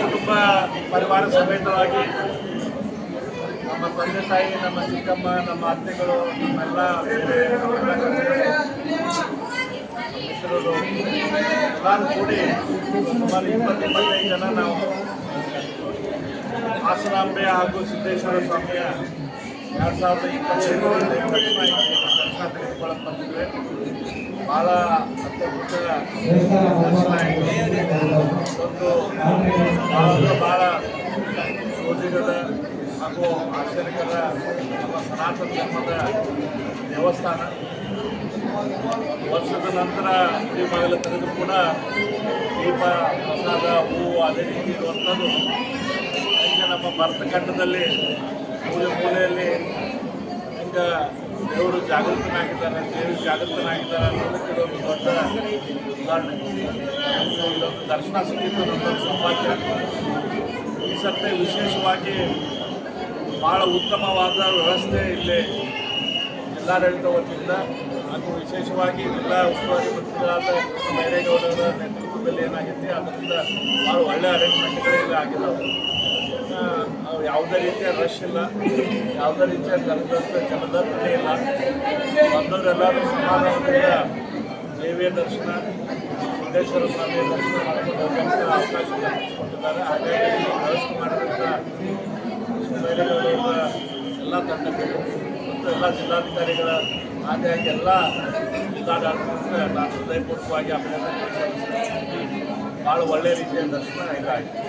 ಕುಟುಂಬ ಪರಿವಾರ ಸಮೇತವಾಗಿ ನಮ್ಮ ತಂದೆ ತಾಯಿ, ನಮ್ಮ ಚಿಕ್ಕಮ್ಮ, ನಮ್ಮ ಅತ್ತೆಗಳು, ನಮ್ಮೆಲ್ಲ ಮಿತ್ರರು ಎಲ್ಲರೂ ಕೂಡಿ ಸುಮಾರು 20-25 ಜನ ನಾವು ಹಾಸನಾಂಬೆ ಹಾಗೂ ಸಿದ್ದೇಶ್ವರ ಸ್ವಾಮಿಯ 2025 ದರ್ಶನ ತೆಗೆದುಕೊಳ್ಳಕ್ಕೆ ಬಂದಿದ್ವಿ. ಭಾಳ ಅತ್ಯದ್ಭುತ ದರ್ಶನ ಒಂದು ಭಾಳ ಶೋಧಿಗದ ಹಾಗೂ ಆಶ್ಚರ್ಯಕರ ನಮ್ಮ ಸನಾತನ ಧರ್ಮದ ದೇವಸ್ಥಾನ. ವರ್ಷದ ನಂತರ ಈ ಬಾಗಿಲು ತೆಗೆದು ಕೂಡ ದೀಪ, ಪ್ರಸಾದ, ಹೂವು ಅದೇ ರೀತಿ ಇರುವಂಥದ್ದು ಈಗ ನಮ್ಮ ಭರತಖಂಡದಲ್ಲಿ ಮೂಲೆಯಲ್ಲಿ ಈಗ ದೇವರು ಜಾಗೃತನಾಗಿದ್ದಾರೆ, ದೇವಿ ಜಾಗೃತನಾಗಿದ್ದಾರೆ ಅನ್ನೋದಕ್ಕೆ ಒಂದು ದೊಡ್ಡ ಉದಾಹರಣೆ. ಇದೊಂದು ದರ್ಶನ ಸಿಕ್ಕಿದ್ದು ನಮ್ಮೊಂದು ಸೌಭಾಗ್ಯ. ಈ ಸರ್ತಿ ವಿಶೇಷವಾಗಿ ಭಾಳ ಉತ್ತಮವಾದ ವ್ಯವಸ್ಥೆ ಇಲ್ಲಿ ಜಿಲ್ಲಾಡಳಿತ ವತಿಯಿಂದ ಹಾಗೂ ವಿಶೇಷವಾಗಿ ಜಿಲ್ಲಾ ಉಸ್ತುವಾರಿ ಮಂತ್ರಿಗಳಾದ ಕೃಷ್ಣ ಬೈರೇಗೌಡರ ನೇತೃತ್ವದಲ್ಲಿ ಏನಾಗಿದೆ ಅದರಿಂದ ಭಾಳ ಒಳ್ಳೆಯ ಅರೇಂಜ್ಮೆಂಟ್ಗಳು ಆಗಿದ್ದಾವೆ. ಯಾವುದೇ ರೀತಿಯ ರಶ್ ಇಲ್ಲ, ಯಾವುದೇ ರೀತಿಯ ಜನದಟ್ಟಣೆ ಇಲ್ಲ. ಬಂದವರೆಲ್ಲರೂ ಸಮಾಧಾನದಿಂದ ದೇವಿಯ ದರ್ಶನ, ಸಿದ್ದೇಶ್ವರ ಸ್ವಾಮಿಯ ದರ್ಶನ ಮಾಡಿಕೊಂಡು ಹೋಗುವಂಥ ಅವಕಾಶ ಕಲ್ಪಿಸಿಕೊಟ್ಟಿದ್ದಾರೆ. ಹಾಗಾಗಿ ವ್ಯವಸ್ಥೆ ಮಾಡಿದಂಥ ಬೈರೇಗೌಡರ ಎಲ್ಲ ತಂಡಗಳು ಮತ್ತು ಎಲ್ಲ ಜಿಲ್ಲಾಧಿಕಾರಿಗಳ ಹಾಗಾಗಿ ಎಲ್ಲ ಜಿಲ್ಲಾಡಳಿತಕ್ಕೆ ನಾನು ಹೃದಯಪೂರ್ವಕವಾಗಿ ಅಭಿನಂದನೆ ಸಲ್ಲಿಸ್ತೀನಿ. ಭಾಳ ಒಳ್ಳೆಯ ರೀತಿಯ ದರ್ಶನ ಇದಾಗಿದೆ.